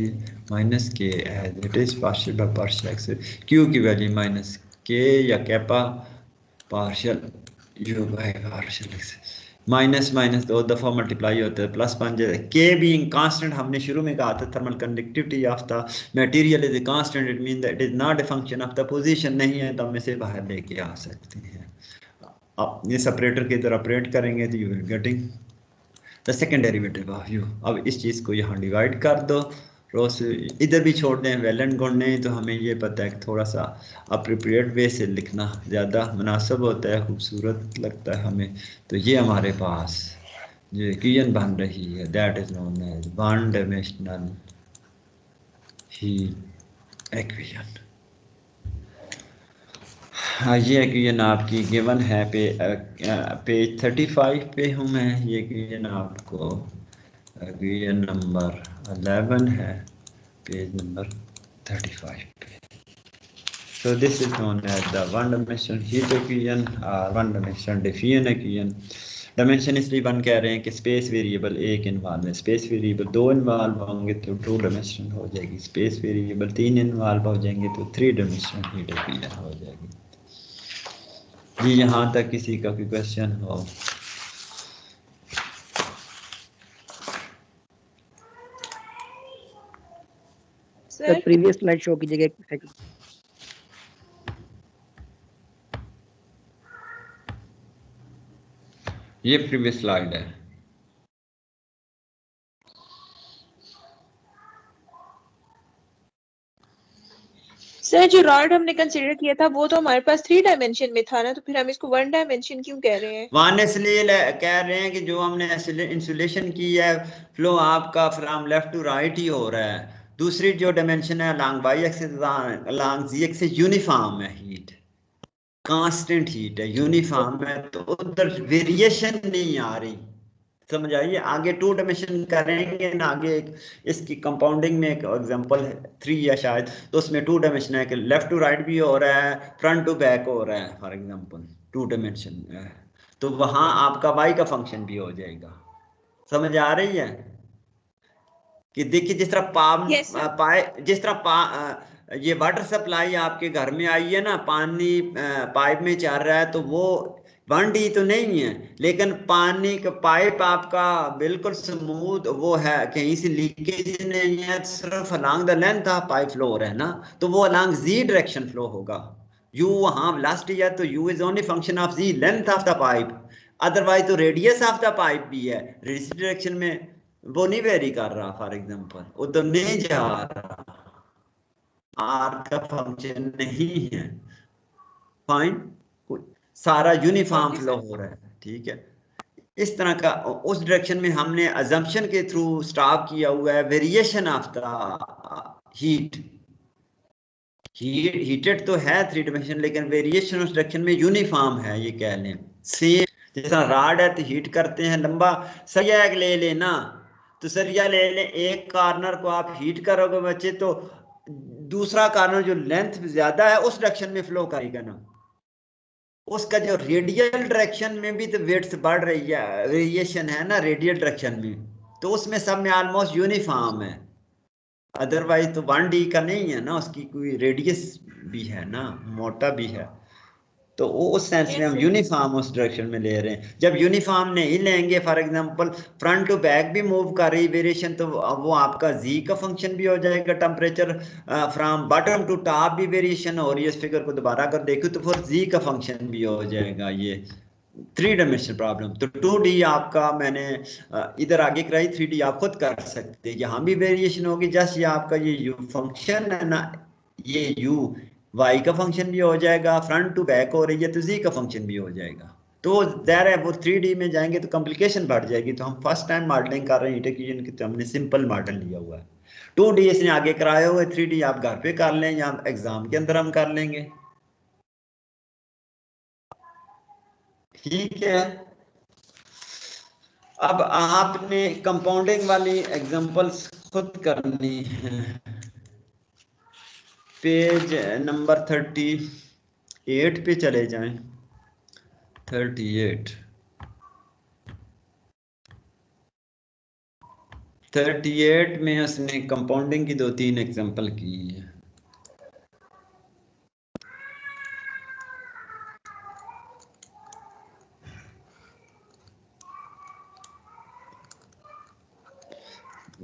minus K as it is partial by partial X, Q की वैल्यू माइनस के या kappa partial U by partial X, minus minus 2 दफ़ा multiply होता है, plus बन जाए। के बीइंग कांस्टेंट हमने शुरू में कहा था, thermal conductivity of the material is constant, it mean that it is not a function of the position, नहीं है तो हम इसे बाहर लेके आ सकते हैं। अब ये सेपरेटर की तरह ऑपरेट करेंगे तो you will getting the second derivative of you. अब इस चीज़ को यहाँ डिवाइड कर दो, रो से इधर भी छोड़ दें, वैलेंट गुणने, तो हमें ये पता है कि थोड़ा सा अप्रोप्रिएट वे से लिखना ज़्यादा मुनासिब होता है, खूबसूरत लगता है हमें। तो ये हमारे पास जो इक्वेशन बन रही है that is known as one dimensional heat equation. हाँ, ये इक्वेशन आपकी गिवन है पेज 35 पे हूँ मैं, ये इक्वेशन आपको इक्वेशन नंबर 11 है पेज नंबर 35 पे। So this is known as the one dimensional heat equation or one dimensional diffusion equation। Dimension इसलिए वन कह रहे हैं कि स्पेस वेरिएबल एक इन्वॉल्व है, स्पेस वेरिएबल 2 इन्वॉल्व होंगे तो 2 डायमेंशनल हो जाएगी, स्पेस वेरिएबल 3 इन्वॉल्व हो जाएंगे तो 3 डायमेंशनल हीट इक्वेशन हो जाएगी। जी यहाँ तक किसी का कोई क्वेश्चन हो? सर प्रीवियस स्लाइड शो कीजिएगा एक सेकंड। ये प्रीवियस स्लाइड है। सर जो रॉड हमने कंसीडर किया था वो तो हमारे पास 3 डायमेंशन में था ना, तो फिर हम इसको 1 डायमेंशन क्यों कह रहे हैं? वन इसलिए कह रहे हैं कि जो हमने इंसुलेशन की है, फ्लो आपका फ्रॉम लेफ्ट टू राइट ही हो रहा है। दूसरी जो डायमेंशन है अलोंग वाई एक्सिस अलोंग जी एक्सिस यूनिफॉर्म है, हीट कांस्टेंट हीट है, यूनिफॉर्म है, तो उधर वेरिएशन नहीं आ रही। समझ आइए, आगे 2 डायमेंशन करेंगे ना, आगे इसकी कंपाउंडिंग में एक एग्जांपल है 3 या शायद, तो उसमें 2 डायमेंशन है कि लेफ्ट टू राइट भी हो रहा है, फ्रंट टू बैक हो रहा है, फॉर एग्जांपल 2 डायमेंशन है, तो वहां आपका वाई का फंक्शन भी हो जाएगा। समझ आ रही है कि देखिए जिस तरह जिस तरह ये वाटर सप्लाई आपके घर में आई है ना, पानी पाइप में चल रहा है, तो वो 1D तो नहीं है, लेकिन पानी का पाइप आपका बिल्कुल स्मूथ वो है, कहीं से लीकेज नहीं है, सिर्फ along the length of pipe flow हो रहा है ना, तो वो अलोंग जी डायरेक्शन फ्लो होगा। यू वहां वेलोसिटी है तो U is only function of Z length of the pipe, otherwise तो रेडियस ऑफ द पाइप भी है, रेडियस डायरेक्शन में वो नहीं वेरी कर रहा, फॉर एग्जांपल उधर नहीं जा रहा, आर का फंक्शन नहीं है, फाइन, सारा यूनिफॉर्म फ्लो हो रहा है, ठीक है। इस तरह का उस डायरेक्शन में हमने अजम्पशन के थ्रू स्टॉप किया हुआ है variation of the heat. Heated तो है 3 डायमेंशन, लेकिन वेरिएशन उस डायरेक्शन में यूनिफॉर्म है, ये कह लें। सेम जैसा राड है तो हीट करते हैं, लंबा सरिया एक ले लेना, तो सरिया ले लें, एक कॉर्नर को आप हीट करोगे बच्चे तो दूसरा कॉर्नर जो लेंथ ज्यादा है उस डायरेक्शन में फ्लो करेगा ना, उसका जो रेडियल डायरेक्शन में भी तो वेट्स बढ़ रही है, वेरिएशन है ना रेडियल डायरेक्शन में, तो उसमें सब में ऑलमोस्ट यूनिफॉर्म है। अदरवाइज तो 1D का नहीं है ना, उसकी कोई रेडियस भी है ना, मोटा भी है, तो उस सेंस में हम यूनिफॉर्म उस डायरेक्शन में ले रहे हैं। जब यूनिफॉर्म नहीं लेंगे, for example front to back भी मूव कर रही वेरिएशन, तो वो आपका जी का फंक्शन भी हो जाएगा। Temperature from bottom to top भी वेरिएशन हो रही है, इस फिगर को दोबारा अगर देखो तो फिर जी का फंक्शन भी हो जाएगा। ये 3 डायमेंशनल प्रॉब्लम। तो 2D आपका मैंने इधर आगे कराई, 3D आप खुद कर सकते हैं, यहाँ भी वेरिएशन होगी। जस्ट ये आपका ये यू फंक्शन है ना, ये यू वाई का फंक्शन भी हो जाएगा, फ्रंट टू बैक हो रही है तो जी का फंक्शन भी हो जाएगा। तो ज़ाहिर है वो 3D में जाएंगे तो कॉम्प्लिकेशन बढ़ जाएगी। तो हम फर्स्ट टाइम मॉडलिंग कर रहे हैं हीट एक्सचेंज की, तो हमने सिंपल मॉडल लिया हुआ है। 2D इसने आगे कराया हुआ है, 3D आप घर पे कर लें या एग्जाम के अंदर हम कर लेंगे, ठीक है। अब आपने कंपाउंडिंग वाली एग्जांपल्स खुद करनी है। पेज नंबर 38 पे चले जाएं। 38 में उसने कंपाउंडिंग की 2-3 एग्जांपल की है।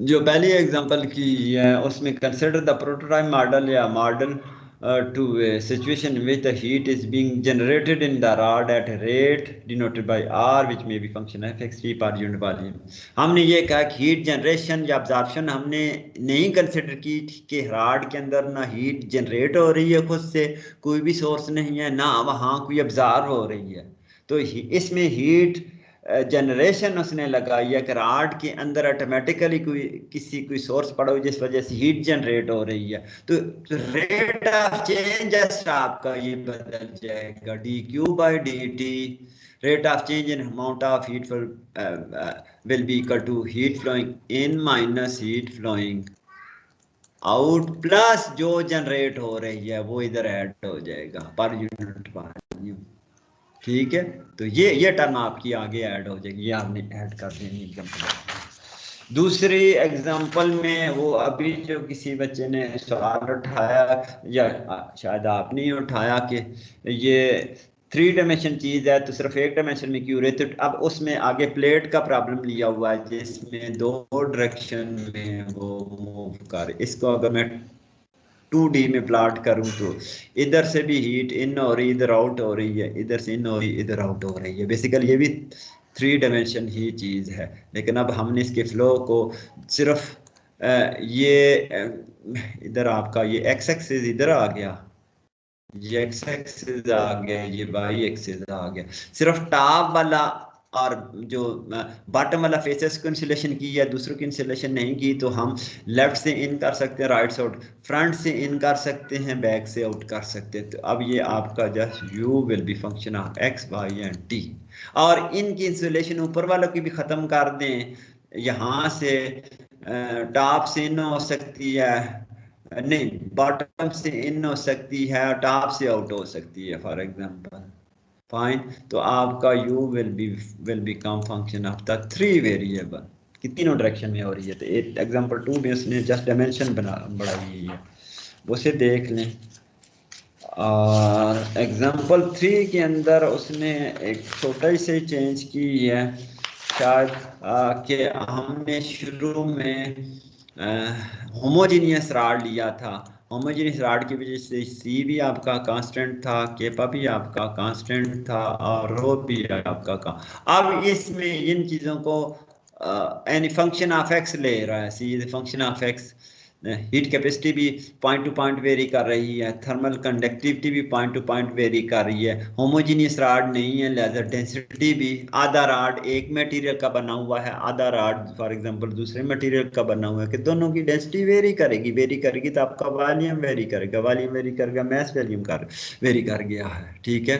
जो पहली एग्जांपल की है उसमें कंसिडर द प्रोटोटाइप मॉडल या model to a situation in which the heat is being generated in the rod at a rate denoted by R, which may be function fxt per unit volume। हमने ये कहा कि heat generation या absorption हमने नहीं consider की कि rod के अंदर ना हीट जनरेट हो रही है खुद से, कोई भी सोर्स नहीं है, ना वहाँ कोई अब्जॉर्ब हो रही है। तो इसमें हीट जनरेशन उसने लगाई है कि रॉड के अंदर ऑटोमेटिकली कोई सोर्स पड़ा हो जिस वजह से हीट जनरेट हो रही है। तो रेट ऑफ चेंज आपका ये बदल जाएगा, dq/dt। Rate of change in amount of heat will be equal to heat flowing in minus heat flowing out plus जो जनरेट हो रही है वो इधर ऐड हो जाएगा पर यूनिट वॉल्यूम, ठीक है। तो ये टर्म आपकी आगे ऐड हो जाएगी, ये आपने ऐड कर देनी एग्जांपल। दूसरी एग्जांपल में वो अभी जो किसी बच्चे ने सवाल उठाया या शायद आपने ही उठाया कि ये 3 डायमेंशन चीज है तो सिर्फ 1 डायमेंशन में क्यों रहे, तो अब उसमें आगे प्लेट का प्रॉब्लम लिया हुआ है जिसमें 2 डायरेक्शन में वो मूव कर। इसको अगर मैं 2D में प्लॉट करूं तो इधर से भी हीट इन हो रही, इधर आउट हो रही है, इधर से इन हो रही, इधर आउट हो रही है। बेसिकली ये भी 3 डायमेंशन ही चीज है, लेकिन अब हमने इसके फ्लो को सिर्फ ये इधर आपका ये एक्स एक्सिस इधर आ गया, ये एक्स एक्सिस आ गया, ये वाई एक्सिस आ गया, सिर्फ टॉप वाला और जो बॉटम वाला फेसेस को इंसुलेशन की या दूसरों की इंसुलेशन नहीं की, तो हम लेफ्ट से इन कर सकते हैं, राइट से आउट, फ्रंट से इन कर सकते हैं, बैक से आउट कर सकते हैं। तो अब ये आपका just U will be function of X Y and T. और इनकी इंसुलेशन ऊपर वालों की भी ख़त्म कर दें, यहाँ से टॉप से इन हो सकती है, नहीं बॉटम से इन हो सकती है, टॉप से आउट हो सकती है फॉर एग्जांपल, फाइन। तो आपका u will become function of the 3 variable कि तीनों डायरेक्शन में हो रही है। तो एग्जांपल 2 में उसने जस्ट डायमेंशन बढ़ाई है, उसे देख लें। और एग्जांपल 3 के अंदर उसने एक छोटा से चेंज की है शायद कि हमने शुरू में होमोजीनियस रॉड लिया था, होमोजेनियस रॉड की वजह से सी भी आपका कांस्टेंट था, केपा भी आपका कांस्टेंट था और रो भी आपका अब इसमें इन चीज़ों को एनी फंक्शन ऑफ एक्स ले रहा है, C is function of X. Heat capacity भी पॉइंट टू पॉइंट वेरी कर रही है, थर्मल कंडक्टिविटी भी पॉइंट टू पॉइंट वेरी कर रही है, होमोजीनियस राड नहीं है, लेजर डेंसिटी भी, आधा राड एक मटेरियल का बना हुआ है, आधा राड फॉर एग्जांपल दूसरे मटेरियल का बना हुआ है, कि दोनों की डेंसिटी वेरी करेगी तो आपका वॉल्यूम वेरी करेगा, मैस वॉल्यूम वेरी कर गया है, ठीक है।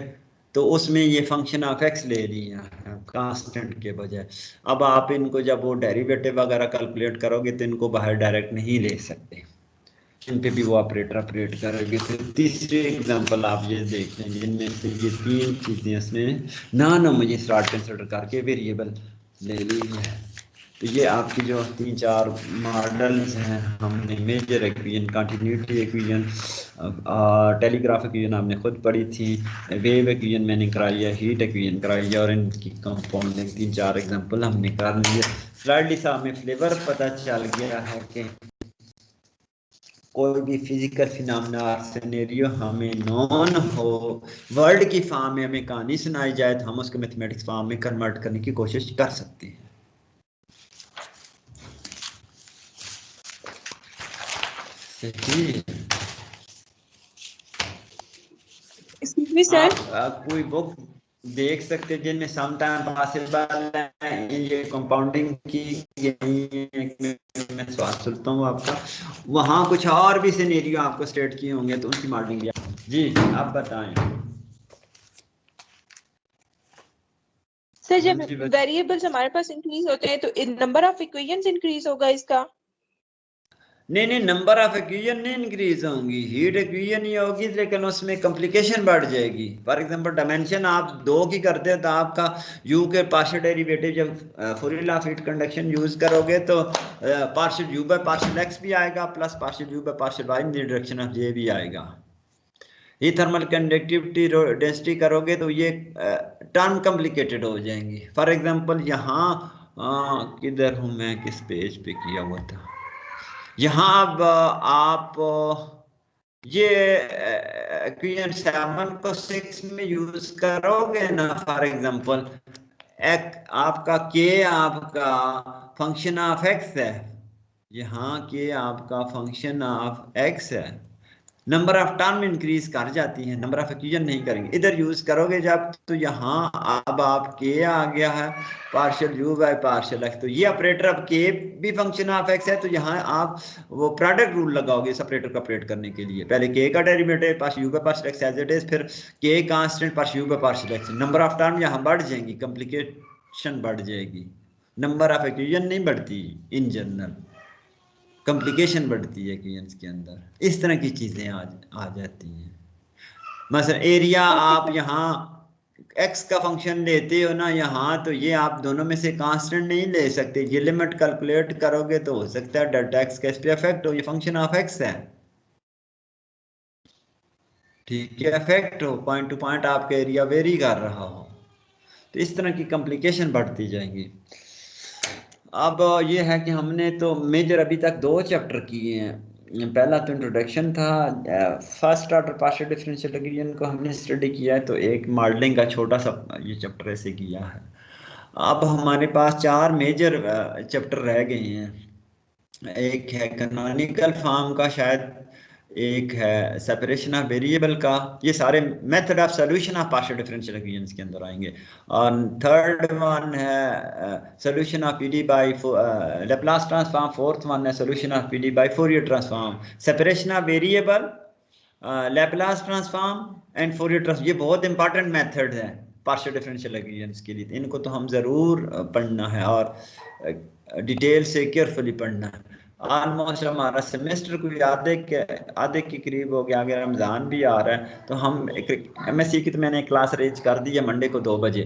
तो उसमें ये फंक्शन ऑफ एक्स ले लिया है कांस्टेंट के बजाय। अब आप इनको जब वो डेरिवेटिव वगैरह कैलकुलेट करोगे तो इनको बाहर डायरेक्ट नहीं ले सकते, इन पे भी वो ऑपरेटर ऑपरेट करेंगे। फिर तीसरी एग्जांपल आप ये देख लेंगे, इनमें से ये तीन चीज़ें इसने नॉन होमोजेनियस राड कंसिडर करके वेरिएबल ले ली है। तो ये आपकी जो 3-4 मॉडल्स हैं, हमने major equation, continuity equation, telegraph equation आपने खुद पढ़ी थी, वेव इक्वेशन मैंने कराई है, हीट इक्वेशन कराई है, और इनकी कंपाउंडिंग 3-4 एग्जांपल हमने कर ली है। स्लाइडली सा हमें फ्लेवर पता चल गया है कि कोई भी फिजिकल फिनोमेना सिनेरियो हमें नॉन हो, वर्ड की फॉर्म में हमें कहानी सुनाई जाए तो हम उसको मैथमेटिक्स फॉर्म में कन्वर्ट करने की कोशिश कर सकते हैं। Excuse me, sir. आप कोई बुक देख सकते हैं जिनमें सम टाइम पॉसिबल है, ये कंपाउंडिंग की, मैं सवाल सुनता हूँ आपका, वहाँ कुछ और भी सिनेरियो आपको स्टेट किए होंगे तो उनकी मॉडलिंग जी आप बताएं। सर जब वेरिएबल्स हमारे पास इंक्रीज होते हैं तो नंबर ऑफ इक्वेशंस इंक्रीज होगा इसका? नहीं, नंबर ऑफ इक्वेशन नहीं इंक्रीज होंगी, हीट इक्वेशन ही होगी, लेकिन उसमें कॉम्प्लिकेशन बढ़ जाएगी। फॉर एग्जांपल डायमेंशन आप 2 की करते हैं तो आपका u के पार्शियल डेरिवेटिव जब formula law of heat conduction use करोगे तो partial u by partial x भी आएगा, plus partial u by partial y in the direction of j भी आएगा। ये थर्मल कंडक्टिविटी डेंसिटी करोगे तो ये टर्म कॉम्प्लिकेटेड हो जाएंगी। फॉर एग्जांपल यहाँ किधर हूँ मैं, किस पेज पे किया हुआ था, यहाँ अब आप ये इक्वेशन 7 को 6 में यूज करोगे ना, फॉर एग्जांपल आपका k आपका फंक्शन ऑफ x है, यहाँ k आपका फंक्शन ऑफ x है, नंबर ऑफ टर्म इंक्रीज कर जाती है, नंबर ऑफ इक्वेशन नहीं करेंगे। इधर यूज करोगे जब तो यहाँ अब आप k आ गया है partial u by partial x, तो ये ऑपरेटर अब k भी फंक्शन ऑफ x है, तो यहाँ आप वो प्रोडक्ट रूल लगाओगे इस ऑपरेटर को ऑपरेट करने के लिए। पहले k का derivative partial u by partial x as it is, फिर k constant partial u by partial x, number of term यहाँ बढ़ जाएंगी, कॉम्प्लिकेशन बढ़ जाएगी, नंबर ऑफ इक्वेशन नहीं बढ़ती, इन जनरल कॉम्प्लिकेशन बढ़ती है इक्वेशंस के अंदर, इस तरह की चीजें आ जाती हैं। मसलन एरिया आप यहाँ x का फंक्शन लेते हो ना यहाँ, तो ये आप दोनों में से कांस्टेंट नहीं ले सकते, ये लिमिट कैलकुलेट करोगे तो हो सकता है डेल्टा x का इस पे इफेक्ट हो, ये फंक्शन ऑफ x है, ठीक है, इफेक्ट हो, पॉइंट टू पॉइंट आपका एरिया वेरी कर रहा हो, तो इस तरह की कॉम्प्लिकेशन बढ़ती जाएगी। अब ये है कि हमने तो मेजर अभी तक 2 चैप्टर किए हैं, पहला तो इंट्रोडक्शन था, first order partial differential equation को हमने स्टडी किया है, तो एक मॉडलिंग का छोटा सा ये चैप्टर ऐसे किया है। अब हमारे पास 4 मेजर चैप्टर रह गए हैं, एक है कैनोनिकल फॉर्म का, शायद एक है सेपरेशन ऑफ वेरिएबल का, ये सारे method of solution of partial differential equations के अंदर आएंगे, और थर्ड वन है solution of PD by Laplace transform, fourth one है solution of PD by Fourier transform, separation of variable, Laplace transform and Fourier transform, ये बहुत important method है partial differential equations के लिए, इनको तो हम ज़रूर पढ़ना है और डिटेल से केयरफुली पढ़ना है। ऑलमोस्ट हमारा सेमेस्टर कोई आधे के करीब हो गया, अगर रमज़ान भी आ रहा है तो हम MSc की तो मैंने क्लास अरेंज कर दी है मंडे को 2 बजे,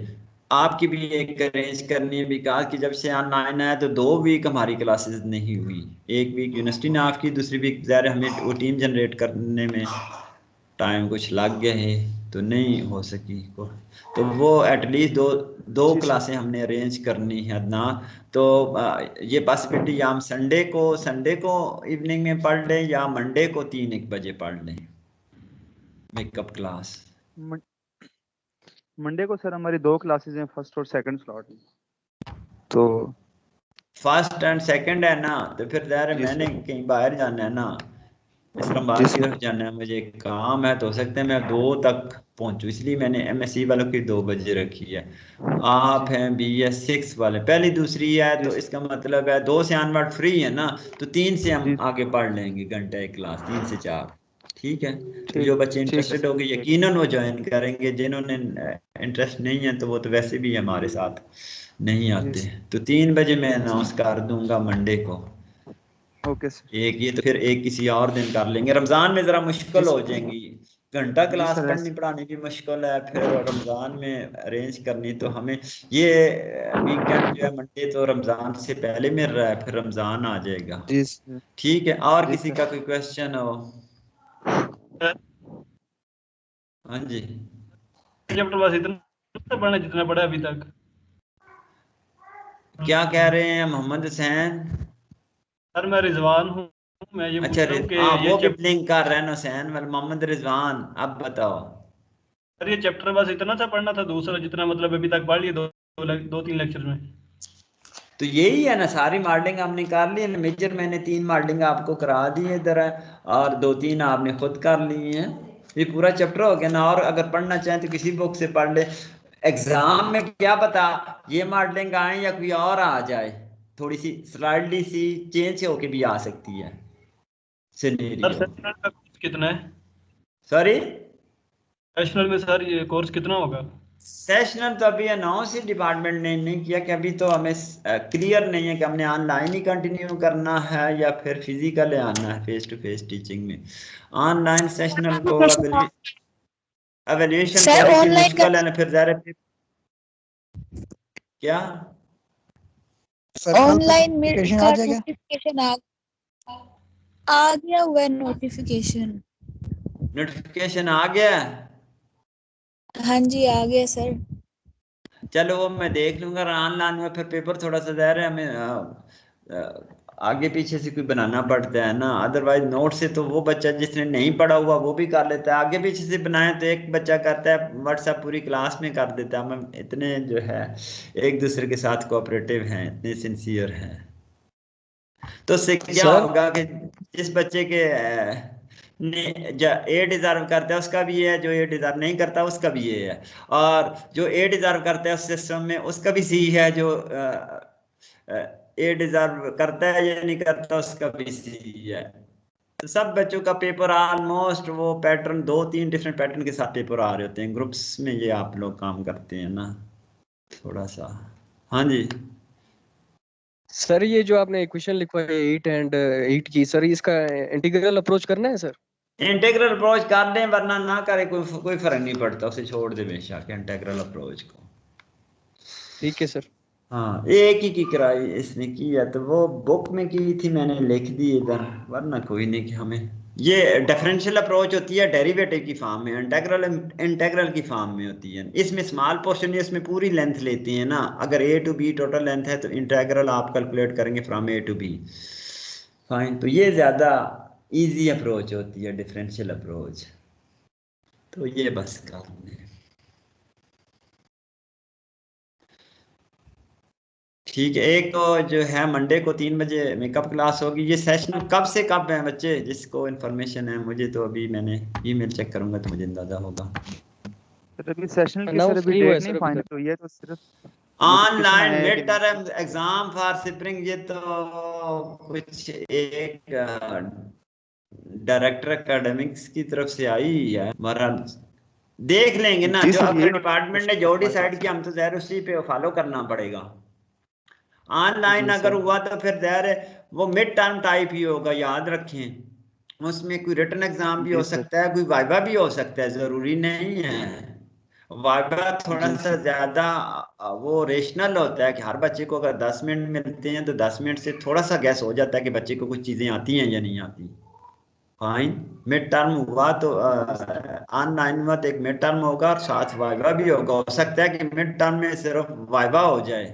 आपकी भी एक अरेंज करनी है, बिकॉज कि जब से ऑनलाइन आया तो 2 वीक हमारी क्लासेस नहीं हुई, एक वीक यूनिवर्सिटी ने आपकी, दूसरी वीक ज़ाहिर हमें वो टीम जनरेट करने में टाइम कुछ लग गया है तो नहीं हो सकी को, तो वो एटलीस्ट दो क्लासें हमने अरेंज करनी है ना, तो ये पॉसिबिलिटी या हम संडे को इवनिंग में पढ़ लें या मंडे को 3-1 बजे पढ़ लें मेकअप क्लास। मंडे को सर हमारी 2 क्लासेस हैं, फर्स्ट और सेकंड स्लॉट में, तो फर्स्ट एंड सेकंड है ना, तो फिर ज़ाहिर है जी मैंने सर। कहीं बाहर जाना है ना, इस्लामाबाद जी की सर। तरफ जाना है, मुझे एक काम है, तो हो सकता है मैं 2 तक पहुंचूं, इसलिए मैंने एमएससी वालों की 2 बजे रखी है। आप जी हैं BS6 वाले, पहली दूसरी है, जी तो सर। इसका मतलब है 2 से ऑनवर्ड फ्री है ना, तो 3 से हम जी आगे पढ़ लेंगे, घंटा एक क्लास 3 से 4। ठीक है, तो ठीक जो बच्चे ठीक है इंटरेस्टेड सर। होंगे यकीनन वो ज्वाइन करेंगे, जिन्होंने इंटरेस्ट नहीं है तो वो तो वैसे भी हमारे साथ नहीं जी आते। सर। तो 3 बजे मैं अनाउंस कर दूंगा मंडे को ओके सर। एक ये, तो फिर एक किसी और दिन कर लेंगे। रमजान में जरा जी मुश्किल हो सर। जाएंगी, घंटा जी क्लास सर पढ़नी पढ़ाने की मुश्किल है, फिर रमजान में अरेंज करनी, तो हमें ये वीकेंड जो है मंडे तो रमजान से पहले मिल रहा है, फिर रमजान आ जाएगा। जी सर। ठीक है, और जी किसी सर। का कोई क्वेश्चन हो? हाँ जी, चैप्टर बस इतना पढ़ना जितना पढ़ा अभी तक। क्या कह रहे हैं मोहम्मद हुसैन? सर मैं रिजवान हूँ, मैं ये पूछ अच्छा रहा हूँ कि हाँ, ये वो भी ब्लिंक कर रहे हैं हुसैन वाल मोहम्मद रिजवान। अब बताओ। सर ये चैप्टर बस इतना सा पढ़ना था, दूसरा जितना मतलब अभी तक पढ़ लिए 2-3 लेक्चर में। तो यही है ना, सारी मॉडलिंग हमने कर ली है, मेजर मैंने 3 मॉडलिंग आपको करा दी है इधर है, और 2-3 आपने खुद कर ली हैं। ये पूरा चैप्टर हो गया ना, और अगर पढ़ना चाहें तो किसी बुक से पढ़ ले। एग्जाम में क्या पता ये मॉडलिंग आए या कोई और आ जाए, थोड़ी सी स्लाइडली सी चेंज होके भी आ सकती है सर सिनेरियो। सेशनल का कोर्स कितना है? सॉरी, सेशनल में सर ये कोर्स कितना होगा? सेशनल तो अभी अनाउंस ही डिपार्टमेंट ने नहीं किया, कि अभी तो हमें क्लियर नहीं है कि हमने ऑनलाइन ही कंटिन्यू करना है या फिर फिजिकल आना है फेस टू फेस टीचिंग में। ऑनलाइन सेशनल को एवेल्यूएशन सर थोड़ी सी ऑनलाइन का मुश्किल है ना, फिर ज़रा क्या ऑनलाइन में नोटिफिकेशन का आ जाएगा। नोटिफिकेशन आ गया हुआ है नोटिफिकेशन। नोटिफिकेशन आ गया? हाँ जी आ गया सर। चलो वो मैं देख लूंगा। ऑनलाइन में फिर पेपर थोड़ा सा ज़्यादा है, हमें आगे पीछे से कोई बनाना पड़ता है ना, अदरवाइज नोट से तो वो बच्चा जिसने नहीं पढ़ा हुआ वो भी कर लेता है, आगे पीछे से बनाए तो एक बच्चा करता है, व्हाट्सएप पूरी क्लास में कर देता है। हम इतने जो है एक दूसरे के साथ कोऑपरेटिव हैं, इतने सिंसियर हैं, तो उससे क्या सर होगा कि जिस बच्चे के ने जो ए डिजर्व करता है उसका भी ये है, जो ए डिजर्व नहीं करता उसका भी ये है, और जो ए डिजर्व करता है उस सिस्टम में उसका भी सी है, जो ए डिजर्व करता है या नहीं करता उसका भी सी है। तो सब बच्चों का पेपर ऑलमोस्ट वो पैटर्न 2-3 डिफरेंट पैटर्न के साथ पेपर आ रहे होते हैं ग्रुप्स में, ये आप लोग काम करते हैं ना थोड़ा सा। हाँ जी, सर ये जो आपने इक्वेशन लिखवाई 8 एंड 8 की, सर इसका इंटीग्रल अप्रोच करना है सर? इंटेग्रल अप्रोच कर दें वरना ना करे, कोई फर्क नहीं पड़ता, उसे छोड़ दे बेशक इंटेग्रल अप्रोच को। ठीक है सर। हाँ, एक ही की कराई इसने की है, तो वो बुक में की थी मैंने लिख दी इधर, वरना कोई नहीं। कि हमें ये डिफरेंशियल अप्रोच होती है डेरिवेटिव की फॉर्म में, इंटेग्रल की फॉर्म में होती है। इसमें स्मॉल पोर्शन है, इसमें पूरी लेंथ लेती है ना, अगर A to B total length है तो इंटेग्रल आप कैलकुलेट करेंगे from A to B. Fine, तो ये ज़्यादा इजी अप्रोच होती है डिफरेंशियल अप्रोच, तो ये बस कर लें। ठीक है, एक तो जो है मंडे को 3 बजे मेकअप क्लास होगी। ये सेशन कब से कब है बच्चे, जिसको इन्फॉर्मेशन है? मुझे तो अभी मैंने ईमेल चेक करूंगा तो मुझे अंदाजा होगा। सर अभी सेशनल की सर अनाउंस अभी नहीं हुआ है डेट सर नहीं अभी फाइनल तक। हुई है, तो सिर्फ नोटिफिकेशन ऑनलाइन आया है कि mid term exam for spring, ये तो कुछ एक डायरेक्टर एकेडमिक्स की तरफ से आई है, हमारा देख लेंगे ना, जी जो सर अगर यही डिपार्टमेंट ने नोटिफिकेशन जो हमारे डिसाइड पास किया है। हम तो ज़ाहिर उसी पे फॉलो करना पड़ेगा। ऑनलाइन जी अगर सर। हुआ तो फिर ज़ाहिर है वो मिड टर्म टाइप ही होगा, याद रखें। उसमें कोई रिटन एग्जाम भी जी हो सर। सकता है, कोई वाइवा भी हो सकता है, जरूरी नहीं है। वाइवा थोड़ा जी सा सर। ज्यादा वो रेशनल होता है, कि हर बच्चे को अगर 10 मिनट मिलते हैं तो 10 मिनट से थोड़ा सा गैस हो जाता है कि बच्चे को कुछ चीजें आती हैं या नहीं आती। फाइन, मिड टर्म हुआ तो ऑनलाइन हुआ तो एक मिड टर्म होगा और साथ वाइवा भी होगा। हो सकता है कि मिड टर्म में सिर्फ वाइवा हो जाए,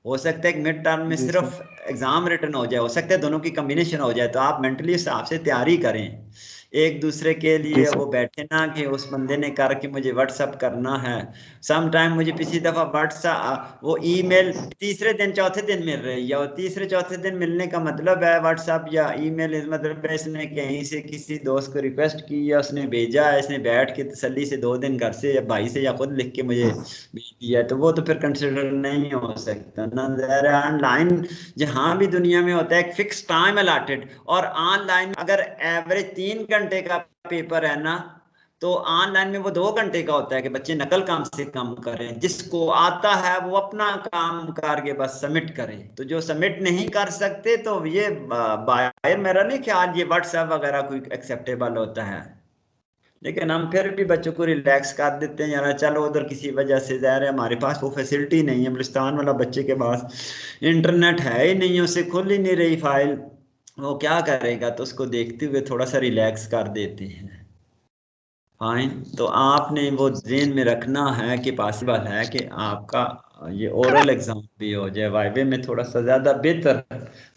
हो सकता है कि मिड टर्म में जी सर। सिर्फ एग्जाम रिटर्न हो जाए, हो सकता है दोनों की कम्बिनेशन हो जाए। तो आप मेंटली हिसाब से तैयारी करें। एक दूसरे के जी लिए सर। वो बैठे ना कि उस बंदे ने करके मुझे व्हाट्सअप करना है। सम टाइम मुझे पिछली दफा व्हाट्सअप वो ईमेल तीसरे दिन चौथे दिन मिल रही है, और तीसरे चौथे दिन मिलने का मतलब है व्हाट्सअप या ईमेल, इस मतलब है इसने कहीं से किसी दोस्त को रिक्वेस्ट की या उसने भेजा है, इसने बैठ के तसल्ली से 2 दिन घर से या भाई से या खुद लिख के मुझे भेज दिया है, तो वो तो फिर कंसिडर नहीं हो सकता ना। ऑनलाइन जहां भी दुनिया में होता है एक फिक्स टाइम अलाटेड, और ऑनलाइन अगर एवरेज 3 घंटे का पेपर है ना, तो ऑनलाइन में वो 2 घंटे का होता है कि बच्चे नकल कम से कम करें, जिसको आता है वो अपना काम करके बस सबमिट करें। तो जो सबमिट नहीं कर सकते तो ये बाहर मेरा नहीं ख्याल ये व्हाट्सएप वगैरह कोई एक्सेप्टेबल होता है। लेकिन हम फिर भी बच्चों को रिलैक्स कर देते हैं, यार चलो उधर किसी वजह से जा रहे हैं, हमारे पास वो फैसिलिटी नहीं है, बलुचिस्तान वाला बच्चे के पास इंटरनेट है ही नहीं, उसे खुल ही नहीं रही फाइल, वो क्या करेगा, तो उसको देखते हुए थोड़ा सा रिलैक्स कर देते हैं। फाइन, तो आपने वो ज़हन में रखना है कि पॉसिबल है कि आपका ये ओरल एग्जाम भी हो जाए, वाइवे में थोड़ा सा ज़्यादा बेहतर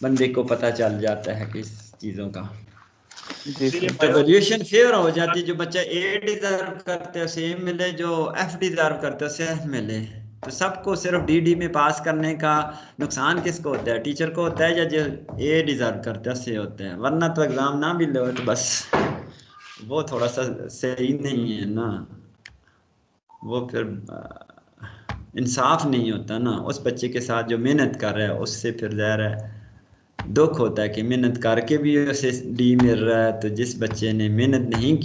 बंदे को पता चल जाता है कि इस चीज़ों का, जी सर। तो वैल्यूएशन फेयर हो जाती है। जो बच्चा ए डिजर्व करते हैं उसे ए मिले, जो एफ डिजर्व करते हैं उसे एफ मिले। तो सबको सिर्फ डीडी में पास करने का नुकसान किसको होता है, टीचर को होता है, या जो ए डिजर्व करते हैं उससे होते हैं, वरना तो एग्जाम ना भी लो तो बस वो थोड़ा सा सही नहीं है ना, वो फिर इंसाफ नहीं होता ना उस बच्चे के साथ जो मेहनत कर रहा है, उससे फिर ज़ाहिर है दुख होता है कि मेहनत करके भी उसे डी मिल रहा है, तो जिस बच्चे ने मेहनत नहीं की